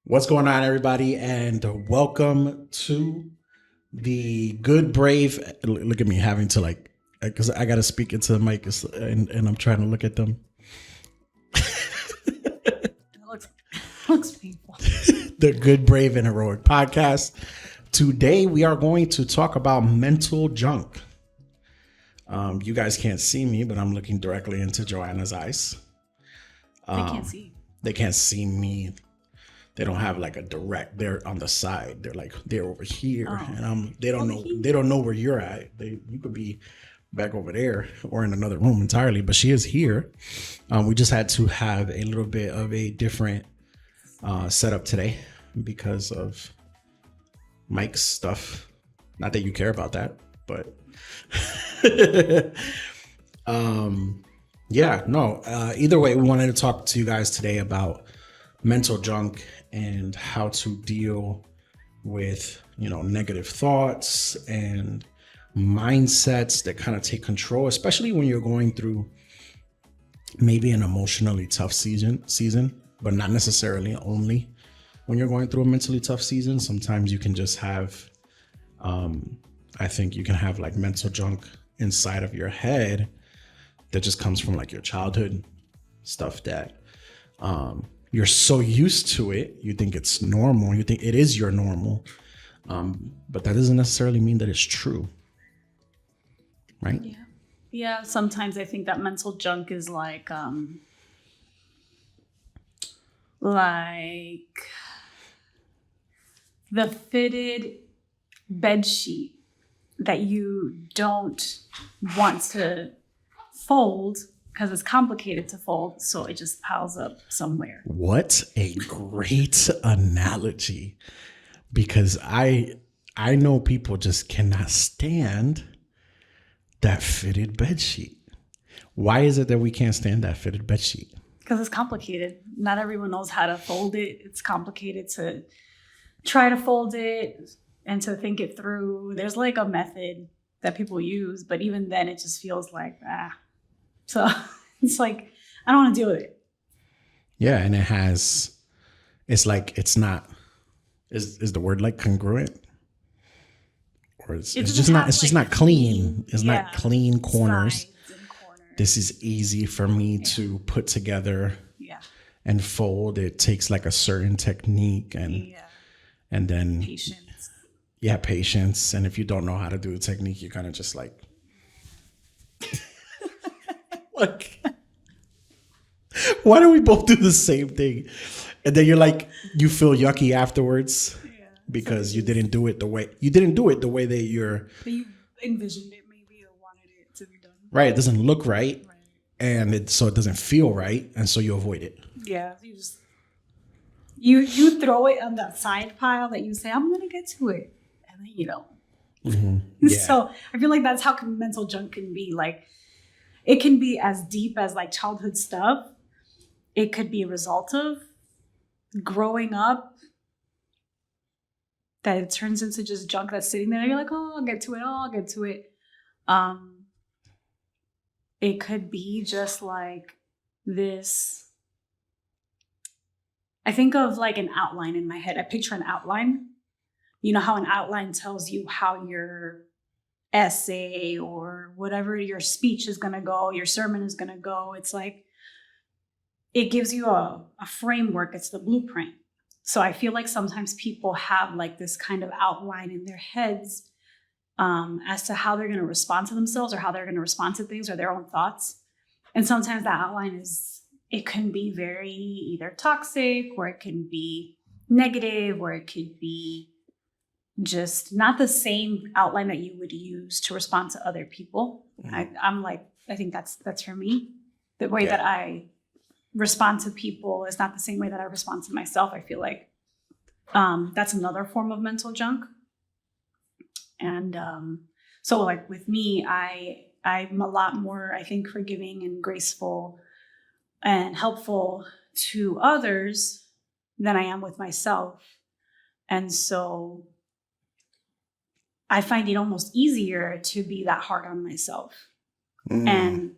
What's going on, everybody, and welcome to the Good Brave. Look at me having to because I got to speak into the mic and I'm trying to look at them. It looks painful. The Good Brave and Heroic podcast. Today we are going to talk about mental junk. You guys can't see me, but I'm looking directly into Joanna's eyes. They can't see. They can't see me. They don't have like a direct. They're on the side. They're over here, and they don't know. They don't know where you're at. You could be back over there or in another room entirely, but she is here. We just had to have a little bit of a different setup today because of Mike's stuff. Not that you care about that, but yeah, no. Either way, we wanted to talk to you guys today about mental junk and how to deal with, negative thoughts and mindsets that kind of take control, especially when you're going through maybe an emotionally tough season, but not necessarily only when you're going through a mentally tough season. Sometimes you can just have, I think you can have like mental junk inside of your head that just comes from like your childhood stuff that, you're so used to it, you think it's normal, you think it is your normal, but that doesn't necessarily mean that it's true, right? Yeah. Sometimes I think that mental junk is like the fitted bed sheet that you don't want to fold because it's complicated to fold, so it just piles up somewhere. What a great analogy, because I know people just cannot stand that fitted bed sheet. Why is it that we can't stand that fitted bed sheet? Because it's complicated. Not everyone knows how to fold it. It's complicated to try to fold it and to think it through. There's like a method that people use, but even then it just feels like, So it's like, I don't want to deal with it. Yeah, and it's like, it's not, is the word like congruent? Or it's just not, it's just not clean. It's not clean corners. This is easy for me to put together and fold. It takes like a certain technique and then patience. Yeah, patience. And if you don't know how to do the technique, you're kind of just like why do we both do the same thing? And then you feel yucky afterwards because you didn't do it the way that you envisioned it maybe or wanted it to be done. Right. It doesn't look right. And so it doesn't feel right. And so you avoid it. Yeah. You throw it on that side pile that you say, I'm going to get to it. And then you don't. Mm-hmm. Yeah. So I feel like that's how mental junk can be. Like, it can be as deep as like childhood stuff. It could be a result of growing up that it turns into just junk that's sitting there and you're like, I'll get to it. It could be just like this. I think of like an outline in my head. I picture an outline. You know how an outline tells you how your essay or whatever your speech is going to go, your sermon is going to go. It's like, it gives you a framework. It's the blueprint. So I feel like sometimes people have like this kind of outline in their heads as to how they're going to respond to themselves or how they're going to respond to things or their own thoughts. And sometimes that outline it can be very either toxic or it can be negative or it could be just not the same outline that you would use to respond to other people. Mm-hmm. I think that's for me. The way that I respond to people is not the same way that I respond to myself. I feel like that's another form of mental junk. And so like with me, I'm a lot more, I think, forgiving and graceful and helpful to others than I am with myself. And so I find it almost easier to be that hard on myself. And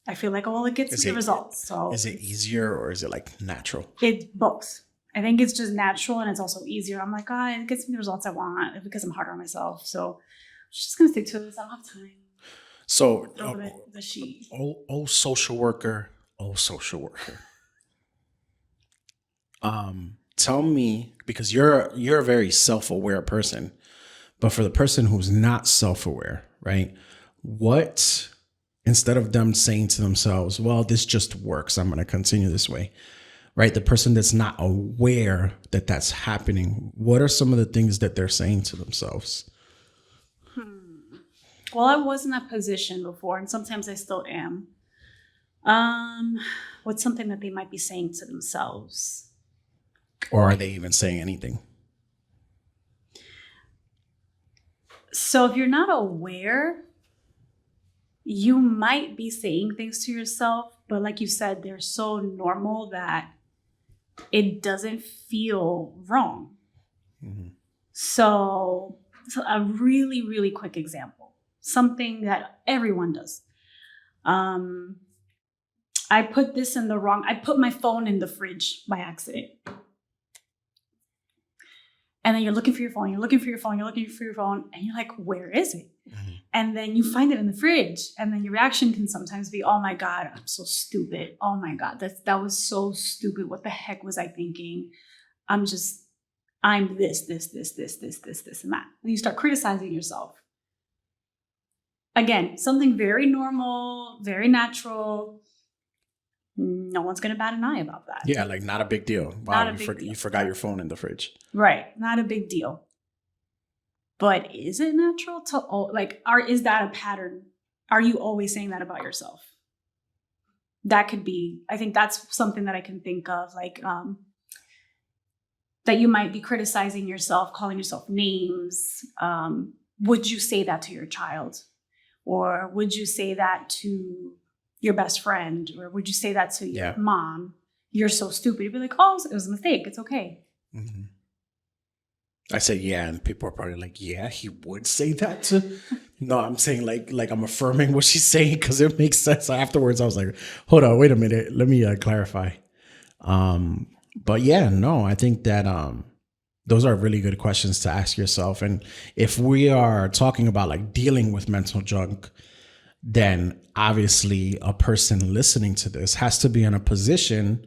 I feel like, it gets me results. So is it easier or is it like natural? It's both. I think it's just natural and it's also easier. I'm like, it gets me the results I want because I'm hard on myself. So I'm just going to stick to this. I don't have time. So, Throw it at the sheet. social worker. Tell me, because you're a very self-aware person, but for the person who's not self-aware, right? What, instead of them saying to themselves, well, this just works, I'm going to continue this way, right? The person that's not aware that that's happening, what are some of the things that they're saying to themselves? Well, I was in that position before, and sometimes I still am. What's something that they might be saying to themselves? Or are they even saying anything? So if you're not aware, you might be saying things to yourself, but like you said, they're so normal that it doesn't feel wrong. Mm-hmm. So a really, really quick example, something that everyone does. I put my phone in the fridge by accident. And then you're looking for your phone, and you're like, where is it? Mm-hmm. And then you find it in the fridge. And then your reaction can sometimes be, oh my God, I'm so stupid. Oh my God, that was so stupid. What the heck was I thinking? I'm this, and that. And you start criticizing yourself. Again, something very normal, very natural. No one's going to bat an eye about that. Yeah, like not a big deal. Wow, you forgot your phone in the fridge. Right, not a big deal. But is it natural to is that a pattern? Are you always saying that about yourself? That could be. I think that's something that I can think of, that you might be criticizing yourself, calling yourself names. Would you say that to your child, or would you say that to your best friend, or would you say that to your mom? You're so stupid. You'd be like, oh, it was a mistake. It's okay. Mm-hmm. I say, yeah, and people are probably like, yeah, he would say that to. No, I'm saying like I'm affirming what she's saying because it makes sense. Afterwards, I was like, hold on, wait a minute, let me clarify. But yeah, no, I think that those are really good questions to ask yourself. And if we are talking about like dealing with mental junk, then obviously a person listening to this has to be in a position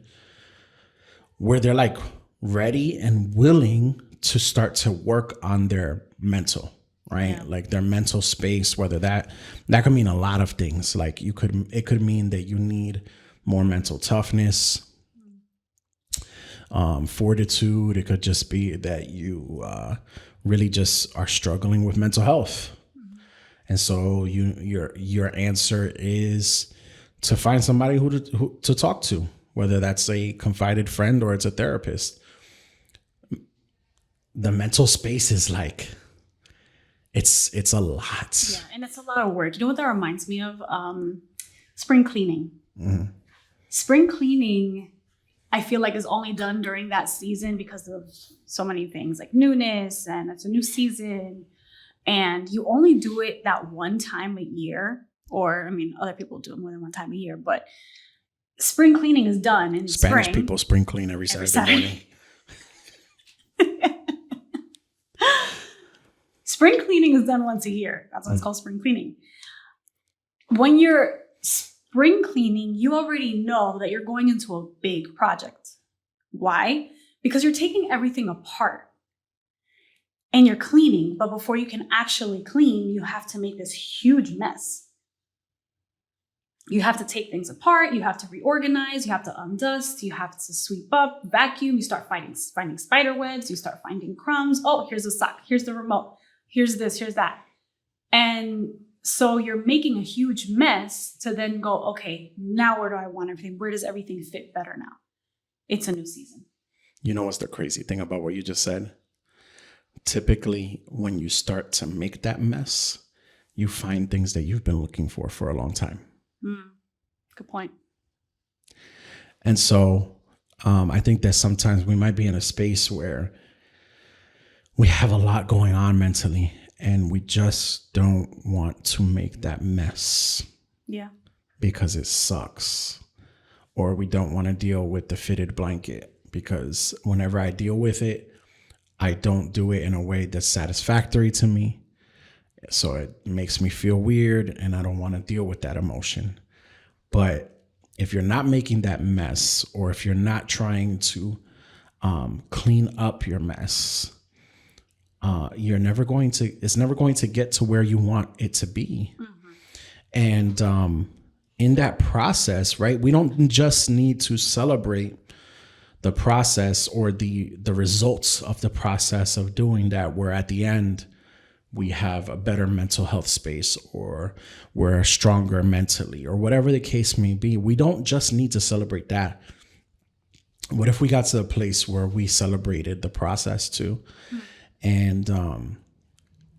where they're like ready and willing to start to work on their mental, right? Yeah. Like their mental space, whether that could mean a lot of things. Like it could mean that you need more mental toughness, fortitude. It could just be that you really just are struggling with mental health. And so your answer is to find somebody who to talk to, whether that's a confided friend or it's a therapist. The mental space is like, it's a lot. Yeah, and it's a lot of work. You know what that reminds me of? Spring cleaning. Mm-hmm. Spring cleaning, I feel like, is only done during that season because of so many things like newness, and it's a new season. And you only do it that one time a year, or I mean, other people do it more than one time a year, but spring cleaning is done in Spanish spring. People spring clean every Saturday morning. Spring cleaning is done once a year. That's why it's called spring cleaning. When you're spring cleaning, you already know that you're going into a big project. Why? Because you're taking everything apart. And you're cleaning, but before you can actually clean, you have to make this huge mess. You have to take things apart, you have to reorganize, you have to undust, you have to sweep up, vacuum, you start finding spider webs, you start finding crumbs. Oh, here's a sock, here's the remote, here's this, here's that. And so you're making a huge mess to then go, okay, now where do I want everything? Where does everything fit better now? It's a new season. You know what's the crazy thing about what you just said? Typically, when you start to make that mess, you find things that you've been looking for a long time. Good point. And so I think that sometimes we might be in a space where we have a lot going on mentally and we just don't want to make that mess. Yeah. Because it sucks. Or we don't want to deal with the fitted blanket because whenever I deal with it, I don't do it in a way that's satisfactory to me. So it makes me feel weird and I don't want to deal with that emotion. But if you're not making that mess, or if you're not trying to clean up your mess, it's never going to get to where you want it to be. And in that process, right, we don't just need to celebrate the process or the results of the process of doing that, where at the end we have a better mental health space, or we're stronger mentally, or whatever the case may be. We don't just need to celebrate that. What if we got to a place where we celebrated the process too? And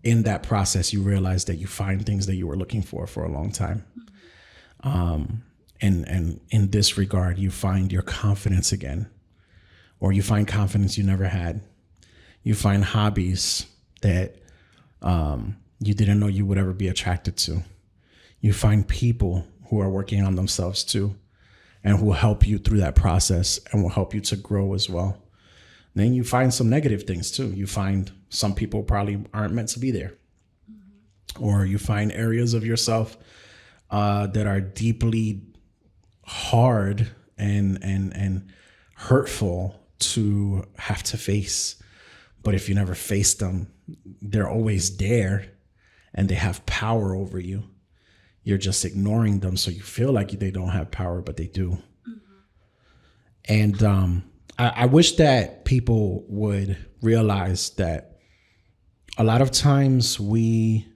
in that process, you realize that you find things that you were looking for a long time. And in this regard, you find your confidence again, or you find confidence you never had. You find hobbies that you didn't know you would ever be attracted to. You find people who are working on themselves too, and who will help you through that process and will help you to grow as well. Then you find some negative things too. You find some people probably aren't meant to be there. Or you find areas of yourself that are deeply hard and hurtful to have to face. But if you never face them, they're always there and they have power over you. You're just ignoring them, so you feel like they don't have power, but they do. And I wish that people would realize that a lot of times we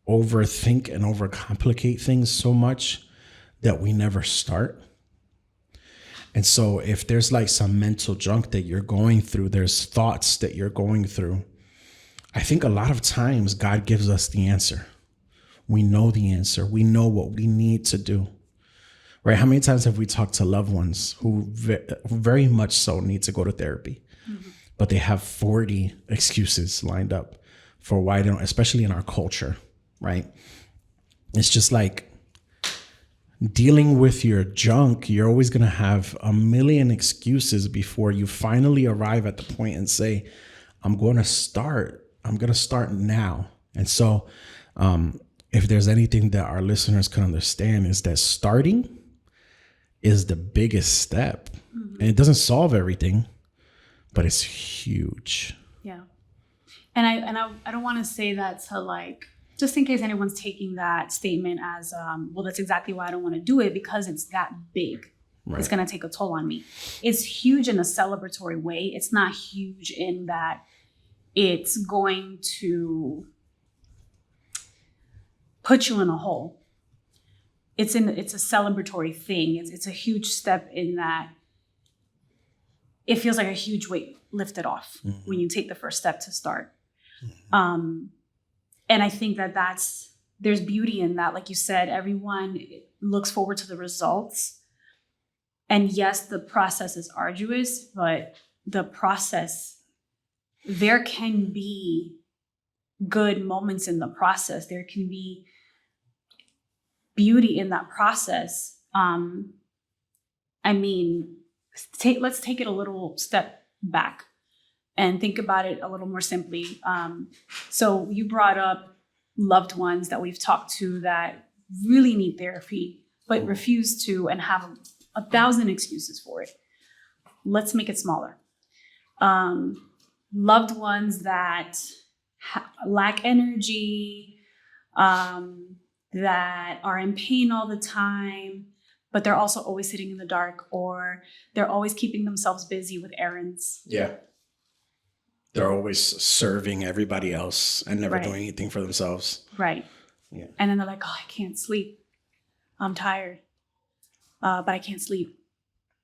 overthink and overcomplicate things so much that we never start. And so if there's like some mental junk that you're going through, there's thoughts that you're going through, I think a lot of times God gives us the answer. We know the answer. We know what we need to do. Right? How many times have we talked to loved ones who very much so need to go to therapy, but they have 40 excuses lined up for why they don't, especially in our culture, right? It's just like dealing with your junk. You're always going to have a million excuses before you finally arrive at the point and say, I'm going to start now. And so if there's anything that our listeners can understand, is that starting is the biggest step. And it doesn't solve everything, but it's huge. Yeah. And I don't want to say that to like, just in case anyone's taking that statement as, well, that's exactly why I don't want to do it, because it's that big. Right. It's going to take a toll on me. It's huge in a celebratory way. It's not huge in that it's going to put you in a hole. It's a celebratory thing. It's a huge step in that it feels like a huge weight lifted off when you take the first step to start. And I think there's beauty in that. Like you said, everyone looks forward to the results. And yes, the process is arduous, but the process, there can be good moments in the process. There can be beauty in that process. I mean, let's take it a little step back and think about it a little more simply. So you brought up loved ones that we've talked to that really need therapy, but refuse to and have 1,000 excuses for it. Let's make it smaller. Loved ones that lack energy, that are in pain all the time, but they're also always sitting in the dark, or they're always keeping themselves busy with errands. Yeah. They're always serving everybody else and never doing anything for themselves. Right. Yeah. And then they're like, oh, I can't sleep. I'm tired, but I can't sleep.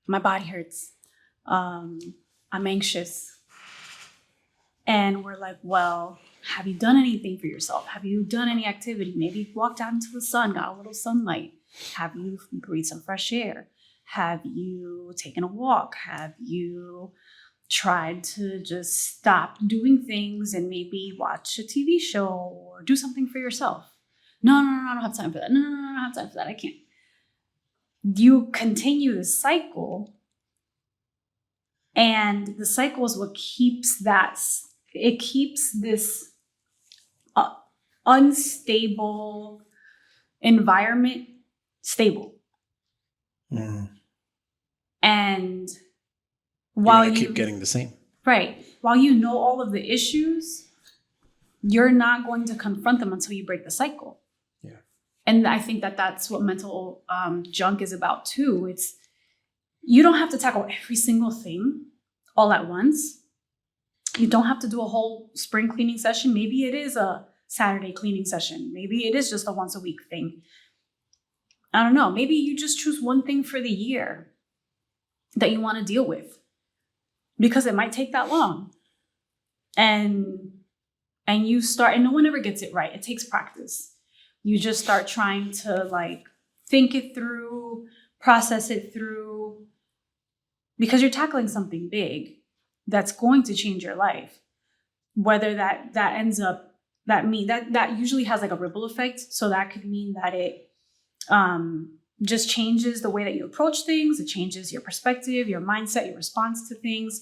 My body hurts. I'm anxious. And we're like, well, have you done anything for yourself? Have you done any activity? Maybe walked out into the sun, got a little sunlight. Have you breathed some fresh air? Have you taken a walk? Have you tried to just stop doing things and maybe watch a TV show or do something for yourself? No, I don't have time for that. No, I don't have time for that. I can't. You continue the cycle And the cycle is what keeps it keeps this unstable environment stable. Mm. And You're while gonna you keep getting the same. right, while you know all of the issues, you're not going to confront them until you break the cycle. Yeah. And I think that that's what mental junk is about too. It's you don't have to tackle every single thing all at once. You don't have to do a whole spring cleaning session. Maybe it is a Saturday cleaning session. Maybe it is just a once a week thing. I don't know. Maybe you just choose one thing for the year that you want to deal with, because it might take that long. And you start, and no one ever gets it right. It takes practice. You just start trying to like think it through, process it through, because you're tackling something big that's going to change your life. Whether that ends up, that usually has like a ripple effect. So that could mean that it just changes the way that you approach things. It changes your perspective, your mindset, your response to things.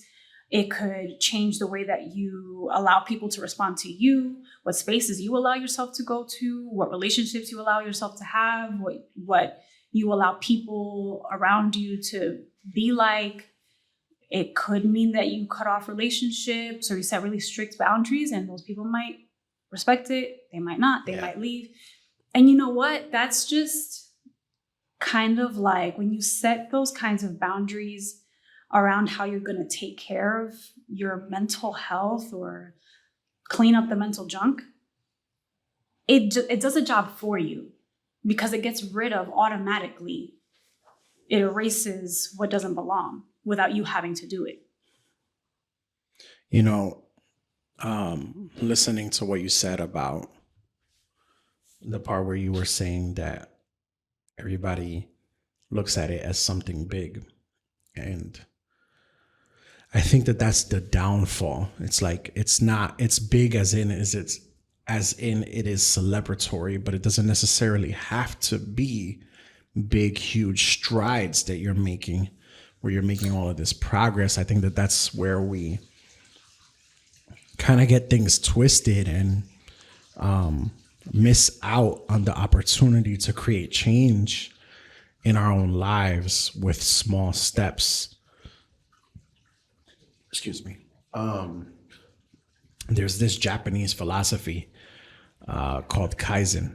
It could change the way that you allow people to respond to you, what spaces you allow yourself to go to, what relationships you allow yourself to have, what you allow people around you to be like. It could mean that you cut off relationships or you set really strict boundaries, and those people might respect it. They might not. They might leave. And you know what? That's just kind of like when you set those kinds of boundaries around how you're going to take care of your mental health or clean up the mental junk, it does a job for you, because it gets rid of automatically. It erases what doesn't belong without you having to do it. You know, listening to what you said about the part where you were saying that everybody looks at it as something big, and I think that that's the downfall. It's like it's big as in it is celebratory, but it doesn't necessarily have to be big, huge strides that you're making, where you're making all of this progress. I think that that's where we kind of get things twisted and miss out on the opportunity to create change in our own lives with small steps. Excuse me. There's this Japanese philosophy called Kaizen,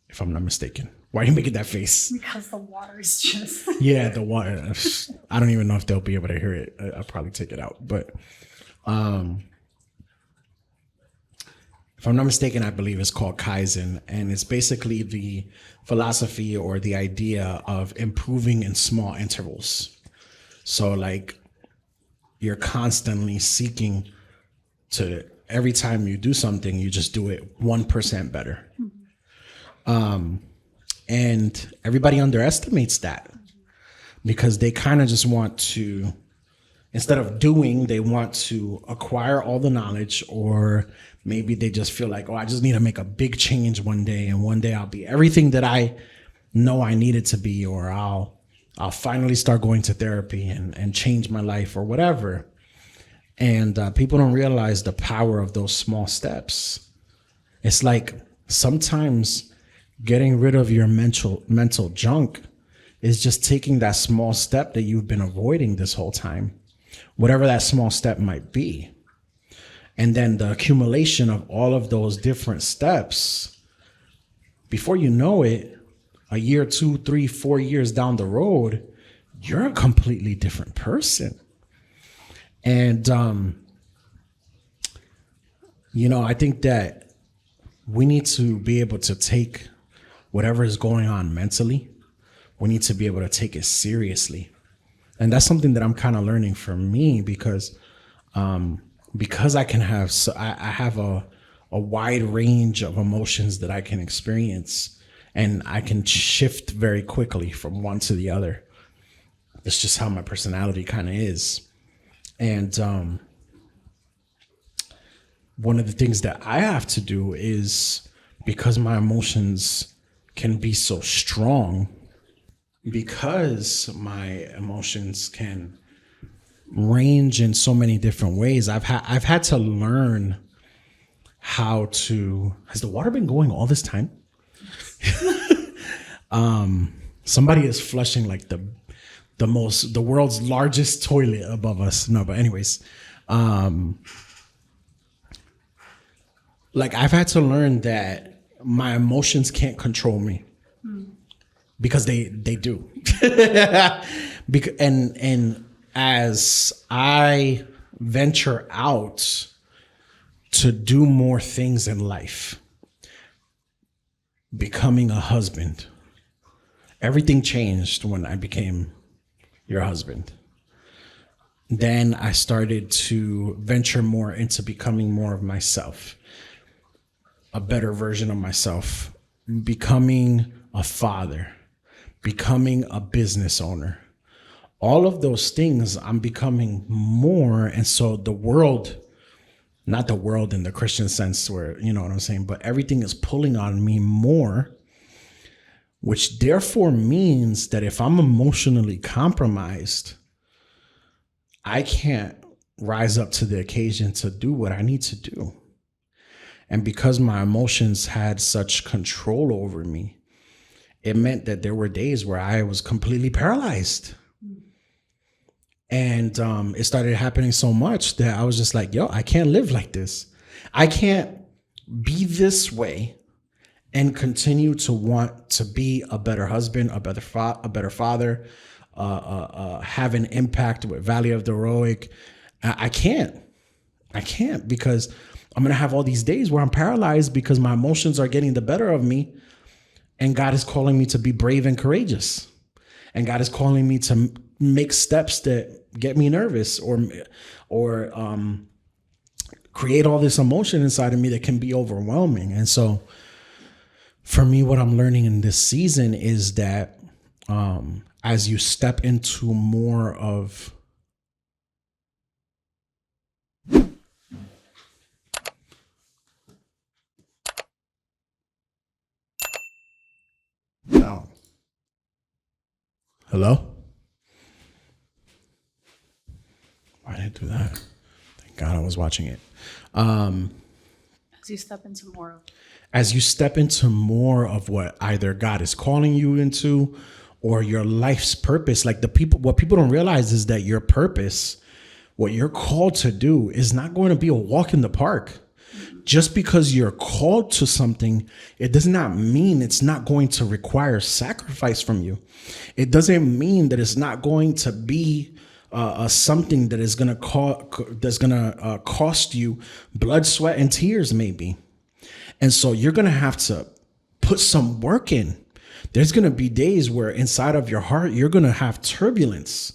if I'm not mistaken. Why are you making that face? Because the water is just... Yeah, the water. I don't even know if they'll be able to hear it. I'll probably take it out. But if I'm not mistaken, I believe it's called Kaizen. And it's basically the philosophy or the idea of improving in small intervals. So like you're constantly seeking to, every time you do something, you just do it 1% better. And everybody underestimates that because they kind of just want to, instead of doing, they want to acquire all the knowledge, or maybe they just feel like, oh, I just need to make a big change one day, and one day I'll be everything that I know I needed to be, or I'll finally start going to therapy and change my life or whatever. And people don't realize the power of those small steps. It's like sometimes getting rid of your mental junk is just taking that small step that you've been avoiding this whole time, whatever that small step might be. And then the accumulation of all of those different steps, before you know it, a year, 2, 3, 4 years down the road, you're a completely different person. And, I think that we need to be able to take whatever is going on mentally, we need to be able to take it seriously. And that's something that I'm kind of learning from me, because I can have, I have a wide range of emotions that I can experience, and I can shift very quickly from one to the other. It's just how my personality kind of is. And one of the things that I have to do is, because my emotions can be so strong, because my emotions can range in so many different ways. I've had to learn how to. Has the water been going all this time? Somebody is flushing like the world's largest toilet above us. No, but anyways, like I've had to learn that my emotions can't control me, because they do. And as I venture out to do more things in life, becoming a husband, everything changed when I became your husband. Then I started to venture more into becoming more of myself, a better version of myself, becoming a father, becoming a business owner. All of those things I'm becoming more. And so the world, not the world in the Christian sense where, you know what I'm saying, but everything is pulling on me more, which therefore means that if I'm emotionally compromised, I can't rise up to the occasion to do what I need to do. And because my emotions had such control over me, it meant that there were days where I was completely paralyzed. And it started happening so much that I was just like, yo, I can't live like this. I can't be this way and continue to want to be a better husband, a better father, have an impact with Valley of the Heroic. I can't because I'm going to have all these days where I'm paralyzed because my emotions are getting the better of me. And God is calling me to be brave and courageous. And God is calling me to make steps that get me nervous or create all this emotion inside of me that can be overwhelming. And so for me, what I'm learning in this season is that as you step into more of hello? Why did I do that? Thank God I was watching it. As you step into more of what either God is calling you into or your life's purpose, like what people don't realize is that your purpose, what you're called to do, is not going to be a walk in the park. Just because you're called to something, it does not mean it's not going to require sacrifice from you. It doesn't mean that it's not going to be something that is going to cost you blood, sweat, and tears, maybe. And so you're going to have to put some work in. There's going to be days where inside of your heart, you're going to have turbulence.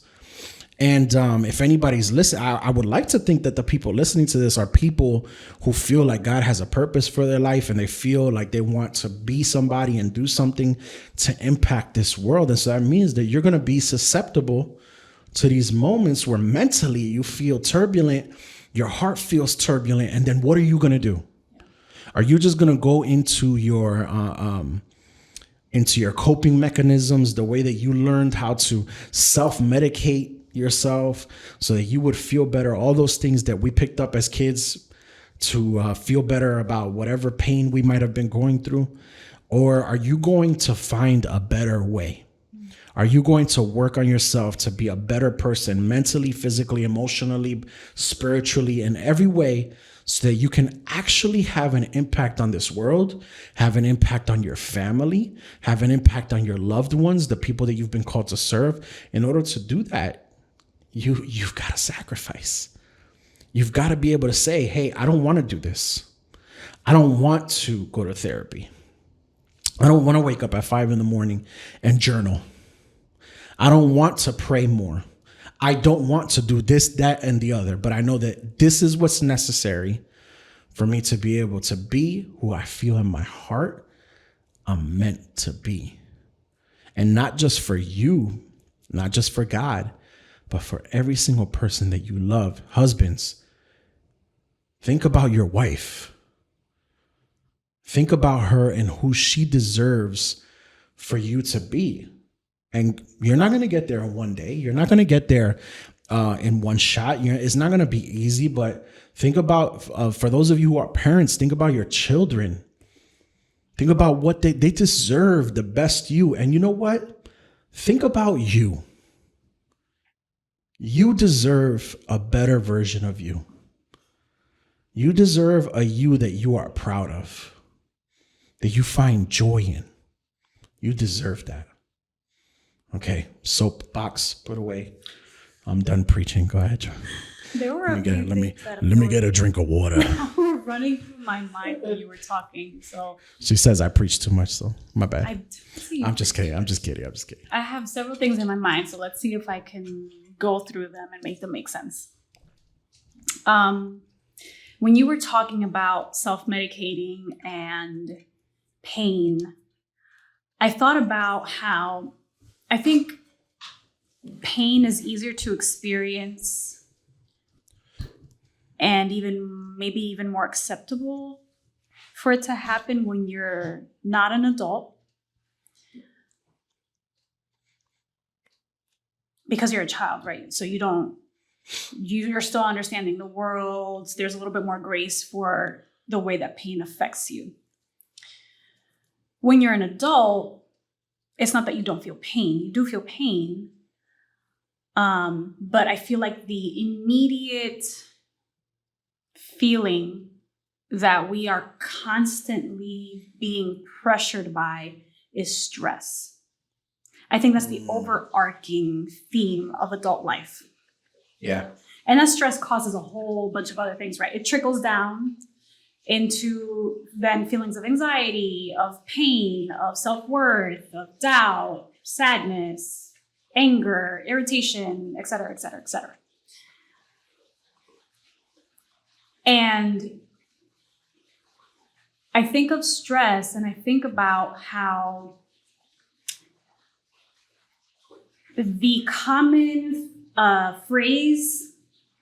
And if anybody's listening, I would like to think that the people listening to this are people who feel like God has a purpose for their life and they feel like they want to be somebody and do something to impact this world. And so that means that you're going to be susceptible to these moments where mentally you feel turbulent, your heart feels turbulent. And then what are you going to do? Are you just going to go into your coping mechanisms, the way that you learned how to self-medicate yourself so that you would feel better, all those things that we picked up as kids to feel better about whatever pain we might have been going through? Or are you going to find a better way? Are you going to work on yourself to be a better person mentally, physically, emotionally, spiritually, in every way, so that you can actually have an impact on this world, have an impact on your family, have an impact on your loved ones, the people that you've been called to serve? In order to do that, you've got to sacrifice. You've got to be able to say, hey, I don't want to do this. I don't want to go to therapy. I don't want to wake up at 5 a.m. and journal. I don't want to pray more. I don't want to do this, that, and the other, but I know that this is what's necessary for me to be able to be who I feel in my heart I'm meant to be. And not just for you, not just for God, but for every single person that you love. Husbands, think about your wife. Think about her and who she deserves for you to be. And you're not going to get there in one day. You're not going to get there in one shot. It's not going to be easy, but think about, for those of you who are parents, think about your children. Think about what they deserve, the best you. And you know what? Think about you. You deserve a better version of you. You deserve a you that you are proud of, that you find joy in. You deserve that. Okay, soapbox put away. I'm done preaching. Go ahead, John. There were Let me get a drink of water. running through my mind when you were talking. So She says I preach too much, so my bad. I'm just kidding. I have several things in my mind, so let's see if I can go through them and make them make sense. When you were talking about self-medicating and pain, I thought about how I think pain is easier to experience and maybe even more acceptable for it to happen when you're not an adult, because you're a child, right? So you're still understanding the world. There's a little bit more grace for the way that pain affects you. When you're an adult, it's not that you don't feel pain. You do feel pain. But I feel like the immediate feeling that we are constantly being pressured by is stress. I think that's the overarching theme of adult life. Yeah. And that stress causes a whole bunch of other things, right? It trickles down into then feelings of anxiety, of pain, of self-worth, of doubt, sadness, anger, irritation, et cetera, et cetera, et cetera. And I think of stress and I think about how the common phrase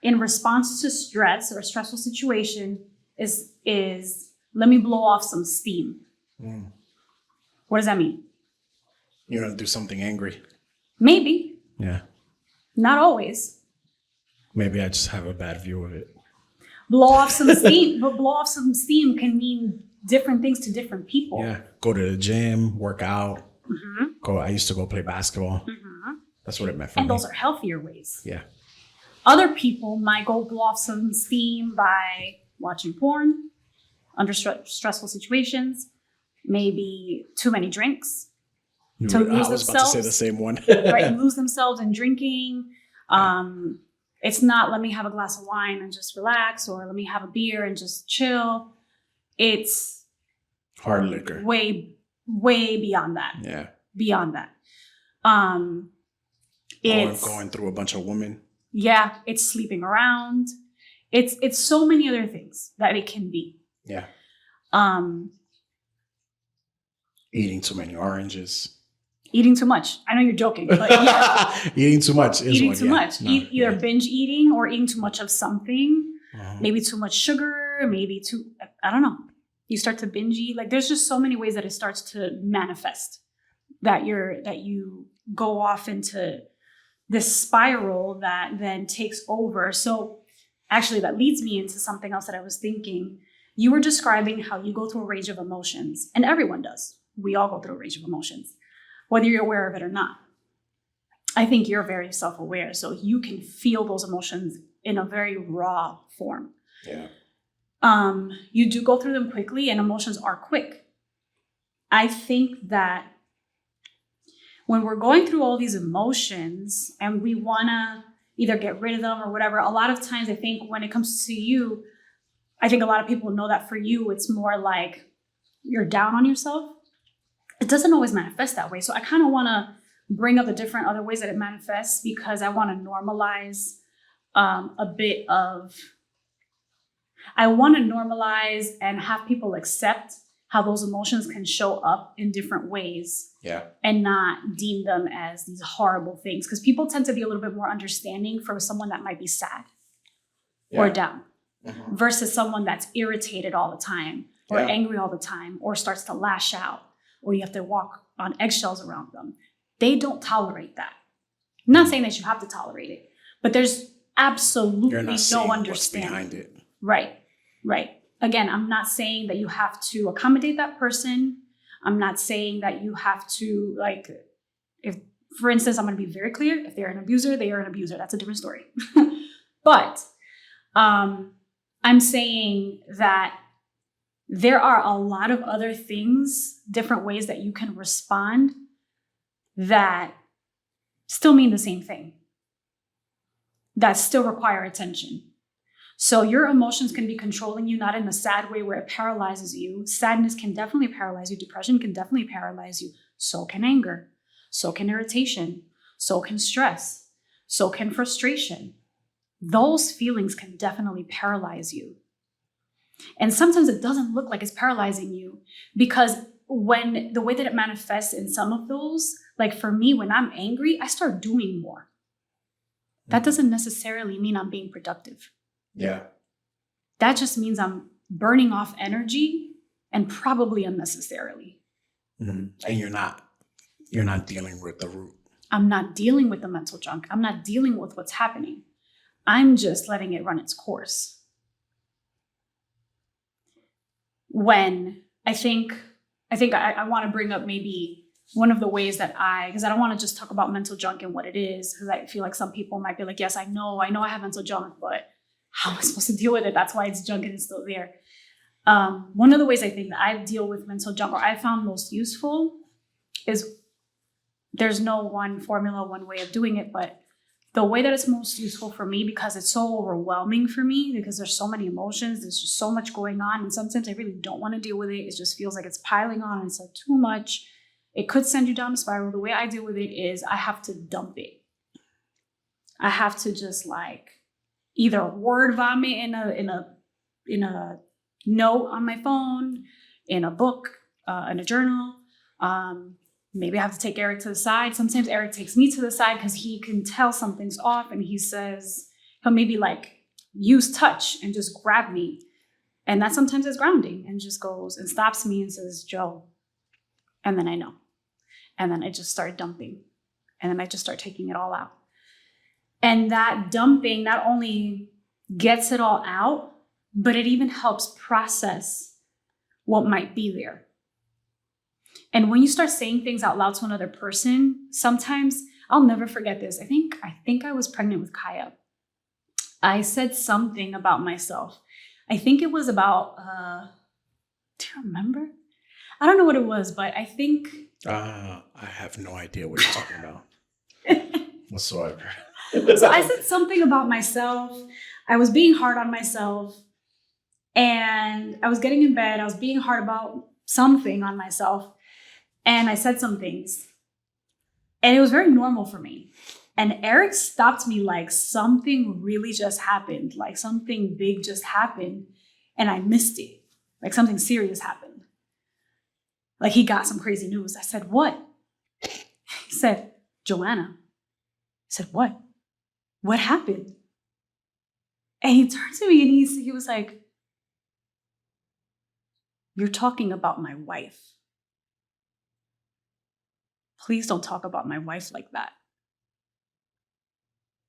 in response to stress or a stressful situation is let me blow off some steam. What does that mean? You're going to do something angry. Maybe. Yeah. Not always. Maybe I just have a bad view of it. Blow off some steam, but blow off some steam can mean different things to different people. Yeah. Go to the gym, work out. Mm-hmm. I used to go play basketball. Mm-hmm. That's what it meant for me. And those are healthier ways. Yeah. Other people might go blow off some steam by watching porn under stressful situations, maybe too many drinks to lose I was themselves. about to say the same one. Right, lose themselves in drinking. It's not let me have a glass of wine and just relax, or let me have a beer and just chill. It's hard liquor. Way beyond that. Yeah. Beyond that. It's going through a bunch of women. Yeah, it's sleeping around. It's so many other things that it can be. Yeah. Eating too many oranges. Eating too much. I know you're joking, but yeah. Eating too much is eating one, too much. No, either binge eating or eating too much of something. Maybe too much sugar, maybe I don't know. You start to binge eat. Like there's just so many ways that it starts to manifest that you go off into this spiral that then takes over. So actually that leads me into something else that I was thinking. You were describing how you go through a range of emotions, and everyone does. We all go through a range of emotions, whether you're aware of it or not. I think you're very self-aware, so you can feel those emotions in a very raw form. Yeah. You do go through them quickly, and emotions are quick. I think that when we're going through all these emotions and we want to either get rid of them or whatever, a lot of times I think when it comes to you, I think a lot of people know that for you, it's more like you're down on yourself. It doesn't always manifest that way. So I kind of want to bring up the different other ways that it manifests, because I want to normalize I want to normalize and have people accept how those emotions can show up in different ways. Yeah. And not deem them as these horrible things. Because people tend to be a little bit more understanding for someone that might be sad or down versus someone that's irritated all the time or angry all the time or starts to lash out or you have to walk on eggshells around them. They don't tolerate that. I'm not saying that you have to tolerate it, But there's absolutely You're not no seeing what's understanding behind it. Right. Again, I'm not saying that you have to accommodate that person. I'm not saying that you have to, like, if, for instance, I'm going to be very clear. If they're an abuser, they are an abuser. That's a different story. But I'm saying that there are a lot of other things, different ways that you can respond that still mean the same thing, that still require attention. So your emotions can be controlling you, not in a sad way where it paralyzes you. Sadness can definitely paralyze you. Depression can definitely paralyze you. So can anger. So can irritation. So can stress. So can frustration. Those feelings can definitely paralyze you. And sometimes it doesn't look like it's paralyzing you, because when the way that it manifests in some of those, like for me, when I'm angry, I start doing more. That doesn't necessarily mean I'm being productive. Yeah. That just means I'm burning off energy, and probably unnecessarily. Mm-hmm. And you're not dealing with the root. I'm not dealing with the mental junk. I'm not dealing with what's happening. I'm just letting it run its course. When I think I want to bring up maybe one of the ways that because I don't want to just talk about mental junk and what it is, because I feel like some people might be like, yes, I know I have mental junk, but how am I supposed to deal with it? That's why it's junk and it's still there. One of the ways I think that I deal with mental junk, or I found most useful, is there's no one formula, one way of doing it, but the way that it's most useful for me, because it's so overwhelming for me, because there's so many emotions, there's just so much going on, and sometimes I really don't want to deal with it. It just feels like it's piling on, and it's like too much. It could send you down a spiral. The way I deal with it is I have to dump it. I have to just like either word vomit in a note on my phone, in a book, in a journal. Maybe I have to take Eric to the side. Sometimes Eric takes me to the side because he can tell something's off, and he'll maybe like use touch and just grab me. And that sometimes is grounding, and just goes and stops me and says, Joe. And then I know. And then I just start dumping. And then I just start taking it all out. And that dumping not only gets it all out, but it even helps process what might be there. And when you start saying things out loud to another person, sometimes, I'll never forget this. I think I was pregnant with Kaya. I said something about myself. I think it was about, do you remember? I don't know what it was, but I think. I have no idea what you're talking about whatsoever. So I said something about myself. I was being hard on myself, and I was getting in bed. I was being hard about something on myself. And I said some things, and it was very normal for me. And Eric stopped me like something really just happened, like something big just happened, and I missed it. Like something serious happened. Like he got some crazy news. I said, what? He said, Joanna. I said, what? What happened? And he turned to me and he was like, you're talking about my wife. Please don't talk about my wife like that.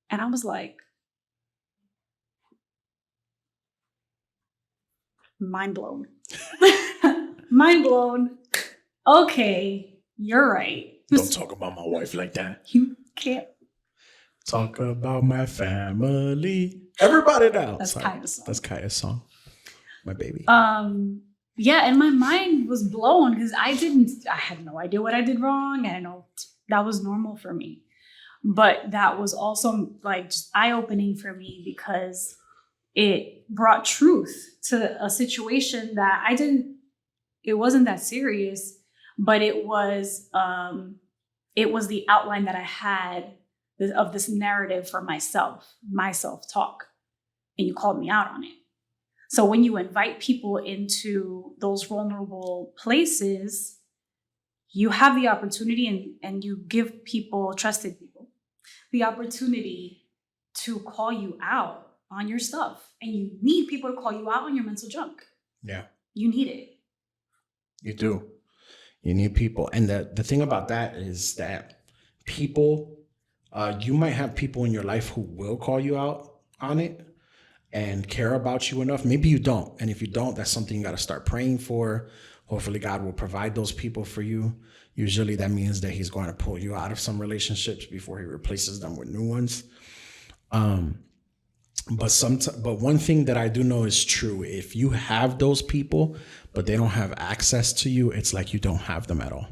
And I was like, mind blown. Mind blown. Okay, you're right. Don't talk about my wife like that. You can't. Talk about my family. Everybody now. That's Kaya's song. That's Kaya's song. My baby. Yeah, and my mind was blown because I had no idea what I did wrong. And I know that was normal for me. But that was also like just eye-opening for me, because it brought truth to a situation that it wasn't that serious, but it was the outline that I had of this narrative for myself, my self-talk. And you called me out on it. So when you invite people into those vulnerable places, you have the opportunity and you give people, trusted people, the opportunity to call you out on your stuff. And you need people to call you out on your mental junk. Yeah. You need it. You do. You need people. And the thing about that is that people You might have people in your life who will call you out on it and care about you enough. Maybe you don't. And if you don't, that's something you got to start praying for. Hopefully God will provide those people for you. Usually that means that he's going to pull you out of some relationships before he replaces them with new ones. But one thing that I do know is true. If you have those people, but they don't have access to you, it's like you don't have them at all.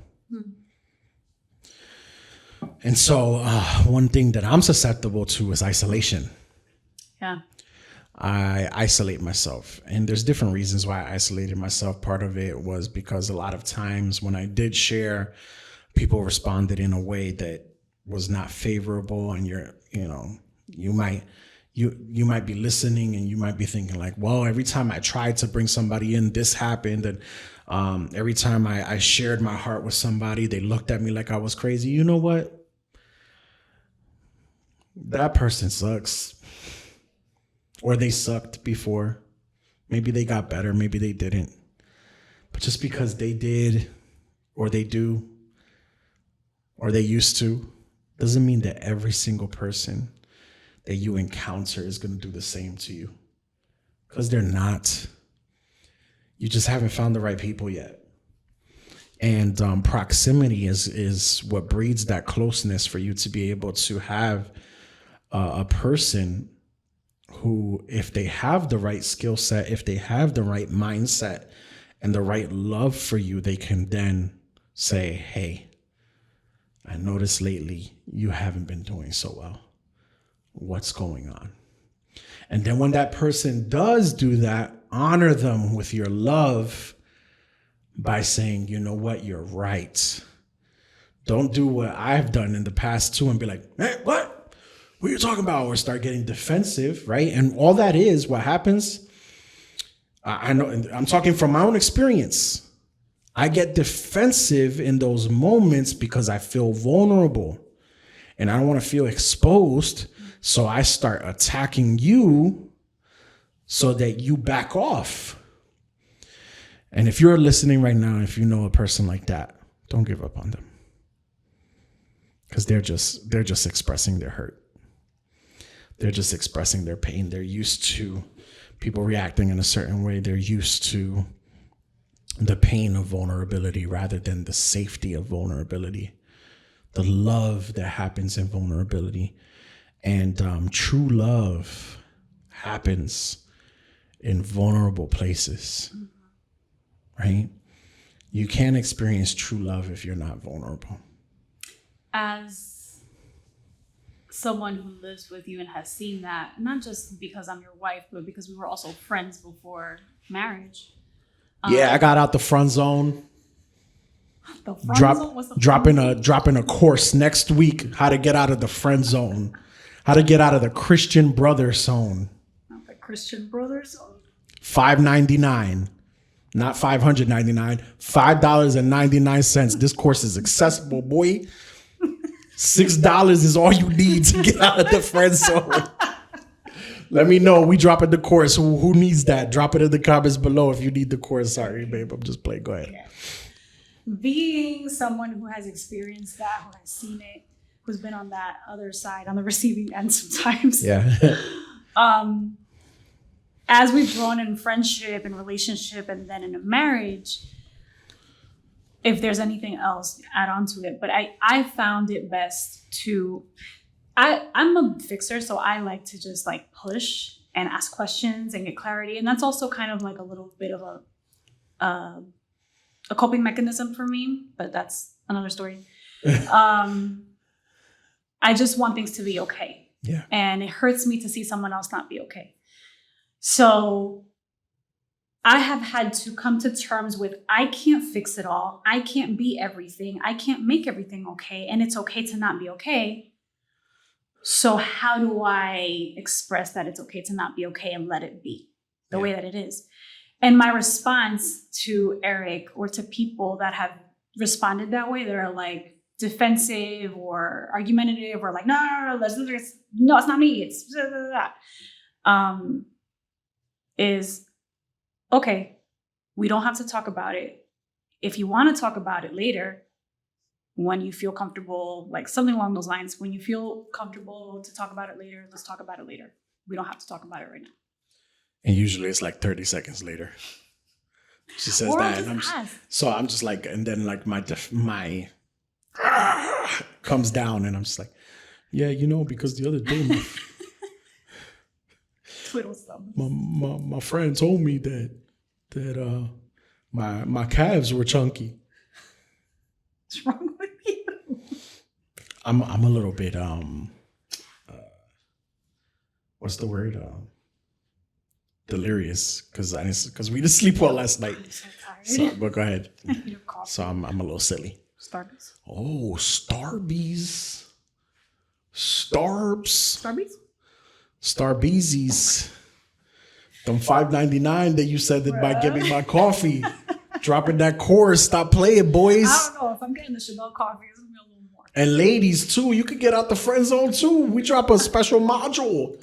And so one thing that I'm susceptible to is isolation. Yeah. I isolate myself, and there's different reasons why I isolated myself. Part of it was because a lot of times when I did share, people responded in a way that was not favorable, and you might be listening and you might be thinking like, well, every time I tried to bring somebody in, this happened. And every time I shared my heart with somebody, they looked at me like I was crazy. You know what? That person sucks. Or they sucked before. Maybe they got better. Maybe they didn't. But just because they did, or they do, or they used to, doesn't mean that every single person that you encounter is going to do the same to you. Because they're not. You just haven't found the right people yet. And proximity is what breeds that closeness for you to be able to have a person who, if they have the right skill set, if they have the right mindset and the right love for you, they can then say, hey, I noticed lately you haven't been doing so well. What's going on? And then when that person does do that, honor them with your love by saying, you know what, you're right. Don't do what I've done in the past too and be like, man, what are you talking about? Or start getting defensive, right? And all that is what happens. I know, and I'm talking from my own experience. I get defensive in those moments because I feel vulnerable and I don't want to feel exposed. So I start attacking you so that you back off. And if you're listening right now, if you know a person like that, don't give up on them. Because they're just expressing their hurt. They're just expressing their pain. They're used to people reacting in a certain way. They're used to the pain of vulnerability rather than the safety of vulnerability, the love that happens in vulnerability. And true love happens in vulnerable places, right? You can't experience true love if you're not vulnerable. As someone who lives with you and has seen that, not just because I'm your wife, but because we were also friends before marriage. Yeah, I got out the friend zone. The friend zone? What's the dropping a course next week, how to get out of the friend zone, how to get out of the Christian brother zone. Not the Christian brother zone. $5.99, not $599, $5.99. This course is accessible, boy. $6 is all you need to get out of the friend zone. Let me know. We dropping the course. Who needs that? Drop it in the comments below if you need the course. Sorry, babe. I'm just playing. Go ahead. Okay. Being someone who has experienced that, who has seen it, who's been on that other side, on the receiving end sometimes. Yeah. As we've grown in friendship and relationship and then in a marriage, if there's anything else, add on to it. But I found it best to, I'm a fixer, so I like to just like push and ask questions and get clarity. And that's also kind of like a little bit of a coping mechanism for me, but that's another story. I just want things to be okay. Yeah. And it hurts me to see someone else not be okay. So I have had to come to terms with, I can't fix it all. I can't be everything. I can't make everything okay. And it's okay to not be okay. So how do I express that it's okay to not be okay and let it be the way that it is? And my response to Eric or to people that have responded that way, they're like defensive or argumentative or like, no, let's do this. No, it's not me. It's blah, blah, blah. Is okay, we don't have to talk about it. If you want to talk about it later, when you feel comfortable, like something along those lines. When you feel comfortable to talk about it later, let's talk about it later. We don't have to talk about it right now. And usually it's like 30 seconds later. She says Or that. just And ask. so I'm just like, and then like my comes down and I'm just like, yeah, because the other day Twiddle thumbs. my friend told me that my calves were chunky. What's wrong with you? I'm a little bit what's the word? Delirious because we didn't sleep well last night. I'm so tired. So, but go ahead. I need a coffee. So I'm a little silly. Starbucks. Oh, Starbies. Starbs. Starbeezies. Them $5.99 that you said that might get me my coffee. Dropping that chorus. Stop playing, boys. I don't know if I'm getting the Chanel coffee. It's gonna be a little more. And ladies too. You could get out the friend zone too. We drop a special module.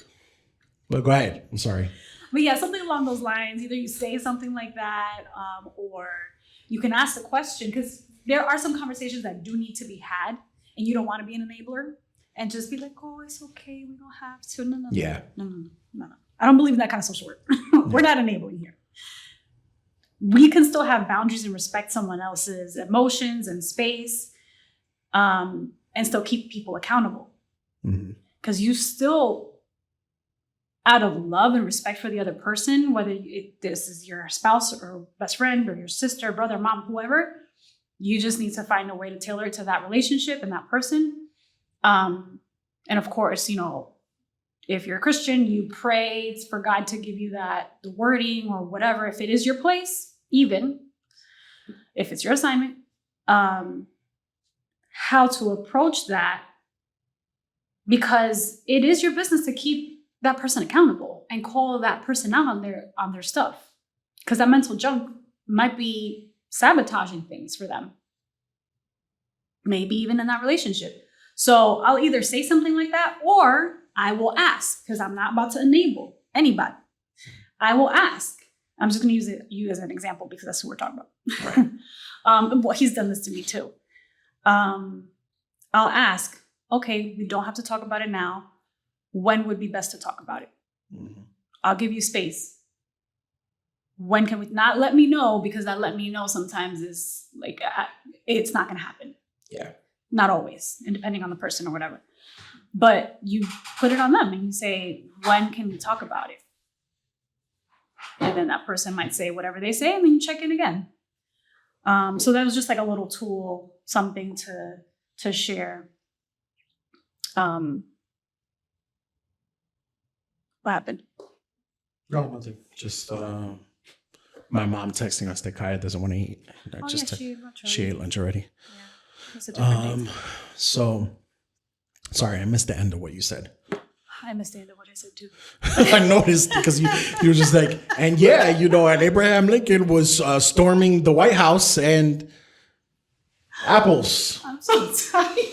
But go ahead. I'm sorry. But yeah, something along those lines. Either you say something like that, or you can ask the question, because there are some conversations that do need to be had, and you don't want to be an enabler and just be like, "Oh, it's okay. We don't have to." No. Yeah. No. I don't believe in that kind of social work. We're not enabling here. We can still have boundaries and respect someone else's emotions and space, and still keep people accountable. Because you still, out of love and respect for the other person, whether this is your spouse or best friend or your sister, brother, mom, whoever, you just need to find a way to tailor it to that relationship and that person. And of course, if you're a Christian, you pray for God to give you the wording or whatever, if it is your place, even if it's your assignment, how to approach that, because it is your business to keep that person accountable and call that person out on their stuff, because that mental junk might be sabotaging things for them, maybe even in that relationship. So I'll either say something like that, or I will ask, because I'm not about to enable anybody. I will ask. I'm just going to use you as an example because that's who we're talking about. Right. Well, he's done this to me too. I'll ask, okay, we don't have to talk about it now. When would be best to talk about it? I'll give you space. When can we not let me know? Because that let me know sometimes is like, it's not going to happen. Yeah. Not always, and depending on the person or whatever. But you put it on them and you say, when can we talk about it? And then that person might say whatever they say, and then you check in again. So that was just like a little tool, something to share. What happened? No, nothing. Just my mom texting us that Kaya doesn't want to eat. She ate lunch already. Yeah, it's a different day. So sorry, I missed the end of what you said. I missed the end of what I said too. I noticed because you were just like, and yeah, and Abraham Lincoln was storming the White House and apples. I'm so sorry.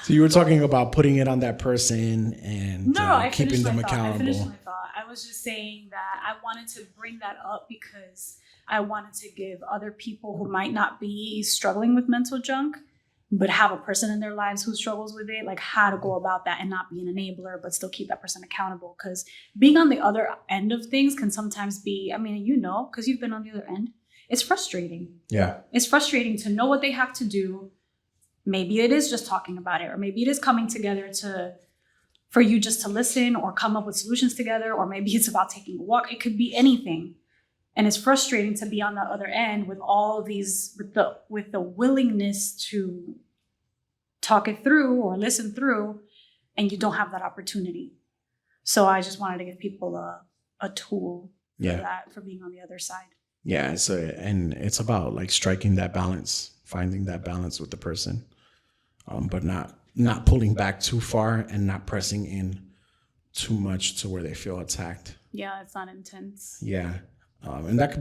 So you were talking about putting it on that person and keeping them accountable. I finished my thought. I was just saying that I wanted to bring that up because I wanted to give other people who might not be struggling with mental junk, but have a person in their lives who struggles with it, like how to go about that and not be an enabler, but still keep that person accountable. Because being on the other end of things can sometimes be, because you've been on the other end, it's frustrating. Yeah. It's frustrating to know what they have to do. Maybe it is just talking about it, or maybe it is coming together for you just to listen or come up with solutions together, or maybe it's about taking a walk. It could be anything. And it's frustrating to be on the other end with all of these, with the willingness to talk it through or listen through, and you don't have that opportunity. So I just wanted to give people a tool for that, for being on the other side. Yeah, and it's about like striking that balance, finding that balance with the person, but not pulling back too far and not pressing in too much to where they feel attacked. Yeah, it's not intense. Yeah. And that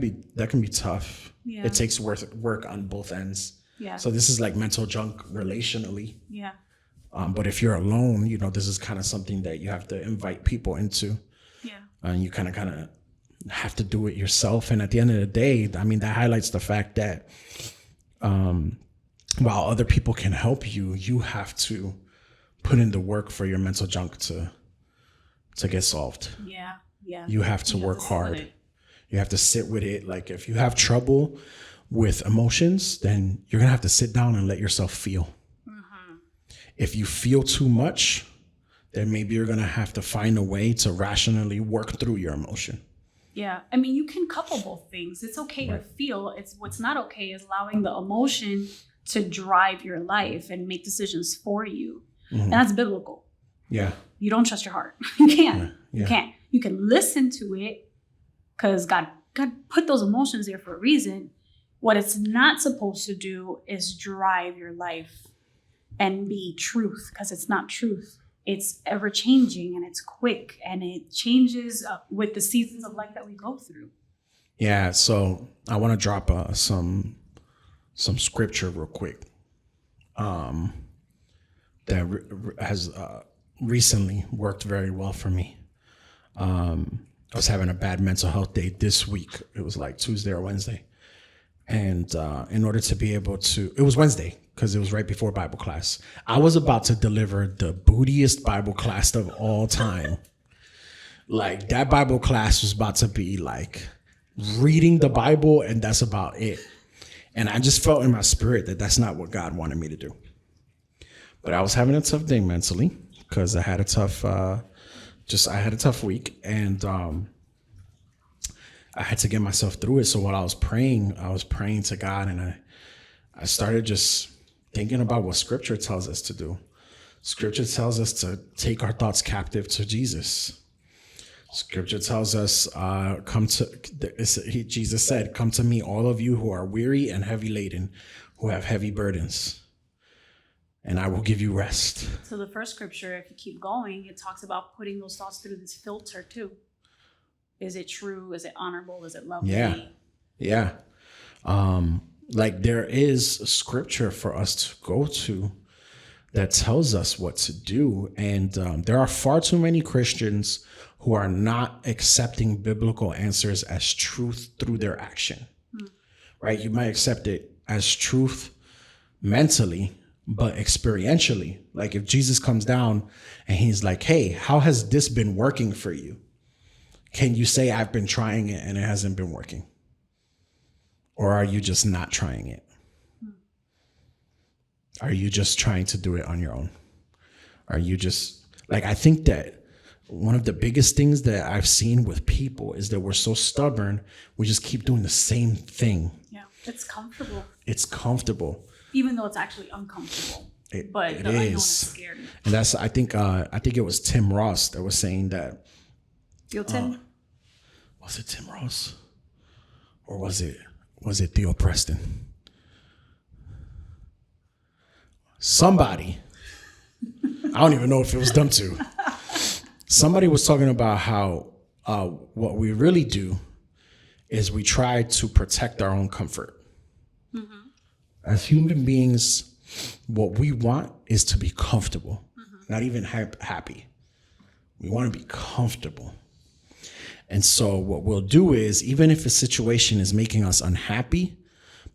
can be tough. Yeah. It takes work on both ends. Yeah. So this is like mental junk relationally. Yeah. But if you're alone, this is kind of something that you have to invite people into. Yeah. And you kind of, have to do it yourself. And at the end of the day, I mean, that highlights the fact that while other people can help you, you have to put in the work for your mental junk to get solved. Yeah. You have to work hard. You have to sit with it. Like if you have trouble with emotions, then you're going to have to sit down and let yourself feel. If you feel too much, then maybe you're going to have to find a way to rationally work through your emotion. Yeah. I mean, you can couple both things. It's okay to feel. It's what's not okay is allowing the emotion to drive your life and make decisions for you. And that's biblical. Yeah. You don't trust your heart. You can't. Yeah. You can't. You can listen to it because God put those emotions there for a reason. What it's not supposed to do is drive your life and be truth, because it's not truth. It's ever changing and it's quick and it changes with the seasons of life that we go through. Yeah. So I want to drop some scripture real quick. That has recently worked very well for me. I was having a bad mental health day this week. It was like Tuesday or Wednesday. And in order to be able to, it was Wednesday because it was right before Bible class. I was about to deliver the bootiest Bible class of all time. Like that Bible class was about to be like reading the Bible and that's about it. And I just felt in my spirit that that's not what God wanted me to do. But I was having a tough day mentally because I had a tough, I had a tough week, and I had to get myself through it. So while I was praying to God, and I started just thinking about what Scripture tells us to do. Scripture tells us to take our thoughts captive to Jesus. Scripture tells us, Jesus said, "Come to me, all of you who are weary and heavy laden, who have heavy burdens, and I will give you rest." So the first scripture, if you keep going, it talks about putting those thoughts through this filter too. Is it true? Is it honorable? Is it lovely? Yeah. Like there is a scripture for us to go to that tells us what to do. And there are far too many Christians who are not accepting biblical answers as truth through their action, right? You might accept it as truth mentally, but experientially, like if Jesus comes down and he's like, "Hey, how has this been working for you?" Can you say, "I've been trying it and it hasn't been working"? Or are you just not trying it? Are you just trying to do it on your own? Are you just like, I think that one of the biggest things that I've seen with people is that we're so stubborn. We just keep doing the same thing. Yeah. It's comfortable. It's comfortable. Even though it's actually uncomfortable. But it the unknown is is scary. And that's, I think it was Tim Ross that was saying that. Feel Tim? Was it Tim Ross? Or was it Theo Preston? Somebody. I don't even know if it was them two. Somebody was talking about how what we really do is we try to protect our own comfort. As human beings, what we want is to be comfortable, not even happy. We want to be comfortable. And so what we'll do is, even if a situation is making us unhappy,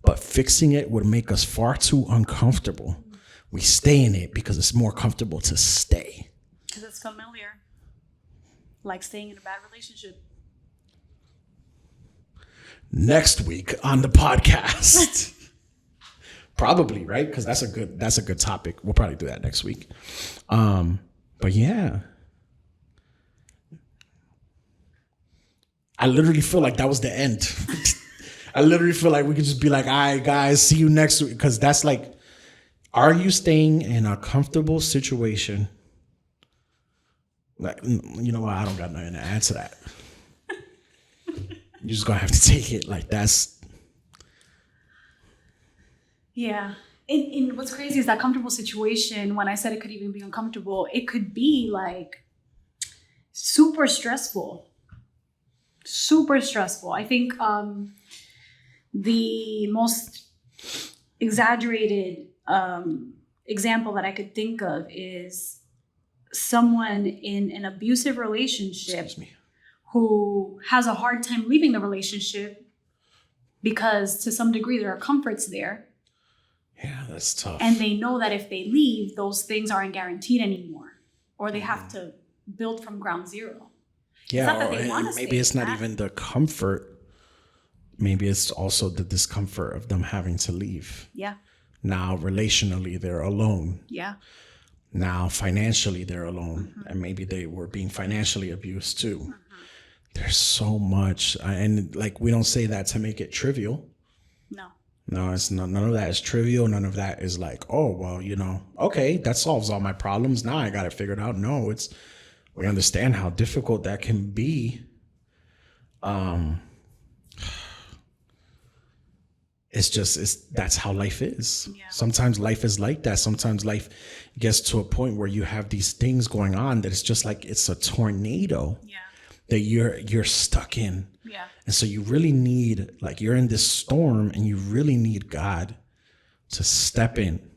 but fixing it would make us far too uncomfortable, we stay in it because it's more comfortable to stay. Because it's familiar. Like staying in a bad relationship. Next week on the podcast. Probably, right? Because that's a good topic. We'll probably do that next week. But yeah. I literally feel like that was the end. I literally feel like we could just be like, "All right, guys, see you next week." Because that's like, are you staying in a comfortable situation? Like, you know what? I don't got nothing to answer that. You're just gonna have to take it. Like that's. Yeah. And what's crazy is that comfortable situation, when I said it could even be uncomfortable, it could be like super stressful. Super stressful. I think the most exaggerated example that I could think of is someone in an abusive relationship who has a hard time leaving the relationship because to some degree there are comforts there. Yeah, that's tough. And they know that if they leave, those things aren't guaranteed anymore, or they have to build from ground zero. Yeah, not that they wanna maybe stay it's in not that. even the comfort. Maybe it's also the discomfort of them having to leave. Yeah. Now, relationally, they're alone. Yeah. Now, financially, they're alone. And maybe they were being financially abused too. There's so much. And like, we don't say that to make it trivial. No. No, it's not. None of that is trivial. None of that is like, oh, well, okay, that solves all my problems. Now I got it figured out. No, we understand how difficult that can be. That's how life is. Yeah. Sometimes life is like that. Sometimes life gets to a point where you have these things going on that it's just like it's a tornado Yeah. that you're stuck in. Yeah. And so you really need, like, you're in this storm and you really need God to step in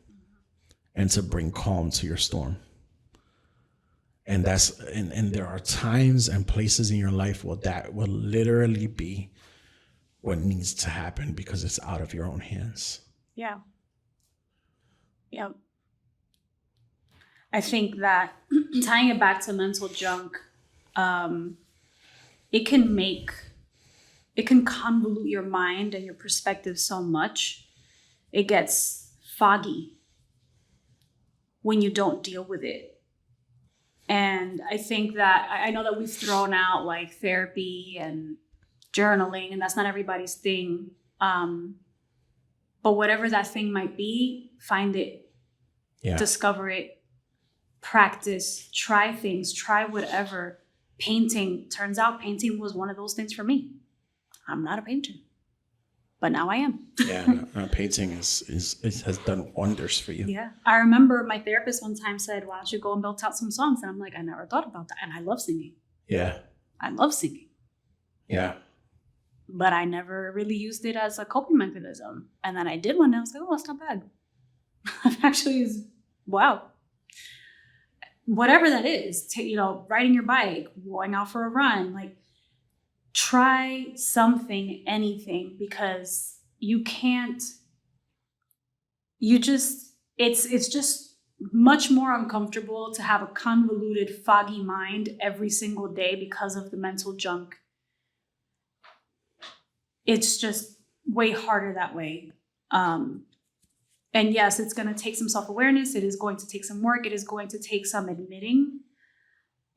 and to bring calm to your storm. And and there are times and places in your life where that will literally be what needs to happen because it's out of your own hands. Yeah. Yeah. I think that tying it back to mental junk, it can convolute your mind and your perspective so much. It gets foggy when you don't deal with it. And I think that I know that we've thrown out like therapy and journaling, and that's not everybody's thing. But whatever that thing might be, find it, discover it, practice, try things, try whatever. Painting, turns out painting was one of those things for me. I'm not a painter, but now I am. Painting has done wonders for you. Yeah. I remember my therapist one time said, why don't you go and belt out some songs? And I'm like, I never thought about that. And I love singing. Yeah. I love singing. Yeah. But I never really used it as a coping mechanism. And then I did one and I was like, oh, it's not bad. Actually, wow. Whatever that is, riding your bike, going out for a run, like try something, anything, because it's just much more uncomfortable to have a convoluted, foggy mind every single day because of the mental junk. It's just way harder that way. And yes, it's going to take some self-awareness. It is going to take some work. It is going to take some admitting.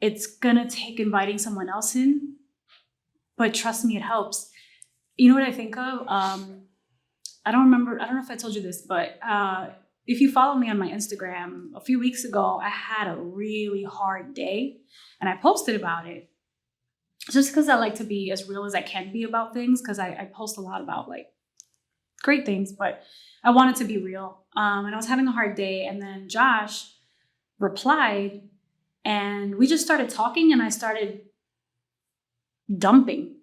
It's going to take inviting someone else in. But trust me, it helps. You know what I think of? I don't know if I told you this, but if you follow me on my Instagram, a few weeks ago, I had a really hard day and I posted about it. Just because I like to be as real as I can be about things, because I post a lot about like great things, but I wanted to be real. And I was having a hard day. And then Josh replied and we just started talking and I started dumping.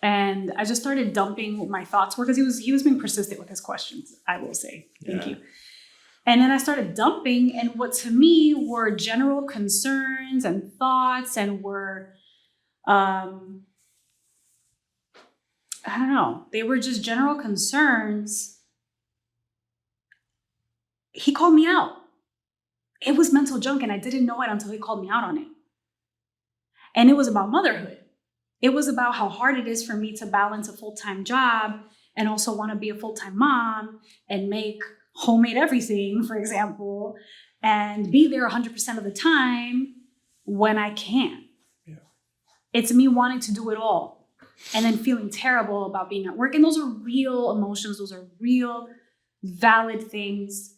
And I just started dumping what my thoughts were because he was being persistent with his questions, I will say. Thank you. And then I started dumping, and what to me were general concerns and thoughts and were, I don't know, they were just general concerns. He called me out. It was mental junk, and I didn't know it until he called me out on it. And it was about motherhood. It was about how hard it is for me to balance a full-time job and also want to be a full-time mom and make homemade everything, for example, and be there 100% of the time when I can. Yeah. It's me wanting to do it all and then feeling terrible about being at work. And those are real emotions. Those are real, valid things.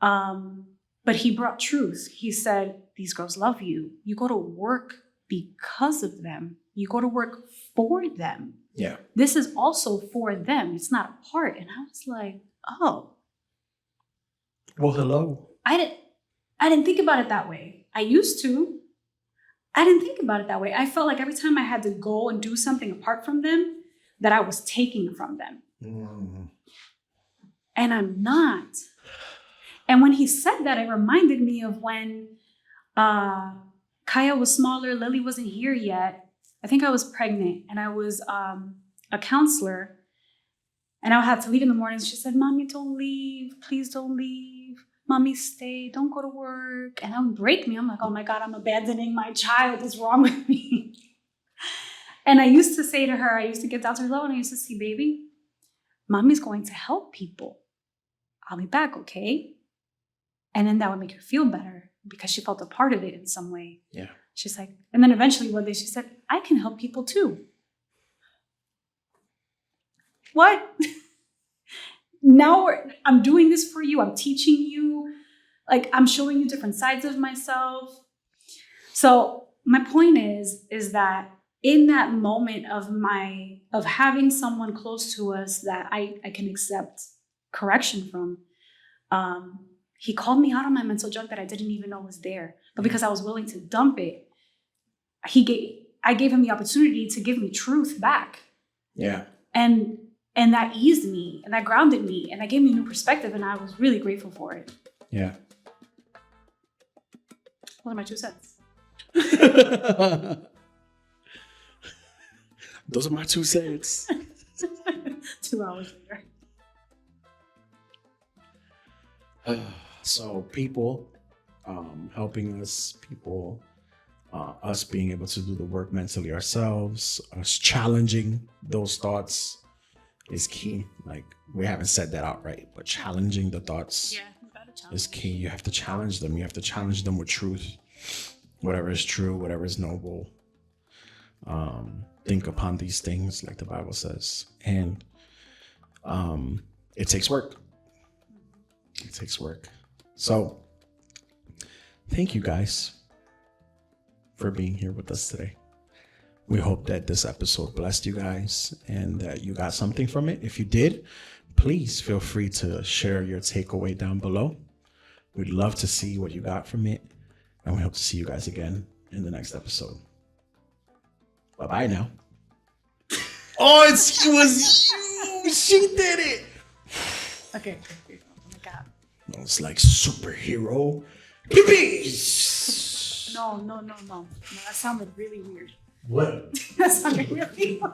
But he brought truth. He said, these girls love you. You go to work because of them. You go to work for them. Yeah. This is also for them. It's not a part. And I was like, oh. Well, hello. I didn't think about it that way. I used to. I didn't think about it that way. I felt like every time I had to go and do something apart from them, that I was taking from them. Mm. And I'm not. And when he said that, it reminded me of when Kaya was smaller, Lily wasn't here yet. I think I was pregnant, and I was a counselor, and I would have to leave in the mornings. She said, "Mommy, don't leave. Please don't leave. Mommy, stay. Don't go to work." And that would break me. I'm like, oh my God, I'm abandoning my child. What's wrong with me? And I used to say to her, I used to get down to her level, and I used to say, "Baby, Mommy's going to help people. I'll be back, okay?" And then that would make her feel better because she felt a part of it in some way. Yeah. She's like, and then eventually one day she said, "I can help people too." What? Now I'm doing this for you. I'm teaching you. Like, I'm showing you different sides of myself. So my point is that in that moment of having someone close to us that I can accept correction from, he called me out on my mental junk that I didn't even know was there. But because I was willing to dump it, I gave him the opportunity to give me truth back. Yeah. And that eased me, and that grounded me, and that gave me a new perspective, and I was really grateful for it. Yeah. Those are my 2 cents. Those are my 2 cents. 2 hours later. So people helping us, people, us being able to do the work mentally ourselves, us challenging those thoughts is key. Like, we haven't said that outright, but challenging the thoughts Yeah, you gotta challenge. is key. You have to challenge them. You have to challenge them with truth. Whatever is true, whatever is noble. Think upon these things, like the Bible says. And it takes work. It takes work. So thank you guys for being here with us today. We hope that this episode blessed you guys and that you got something from it. If you did, please feel free to share your takeaway down below. We'd love to see what you got from it. And we hope to see you guys again in the next episode. Bye-bye now. Oh, it was you. She did it. Okay. Oh my God. It's like superhero. Peace. No. That sounded really weird. What? That sounded really weird.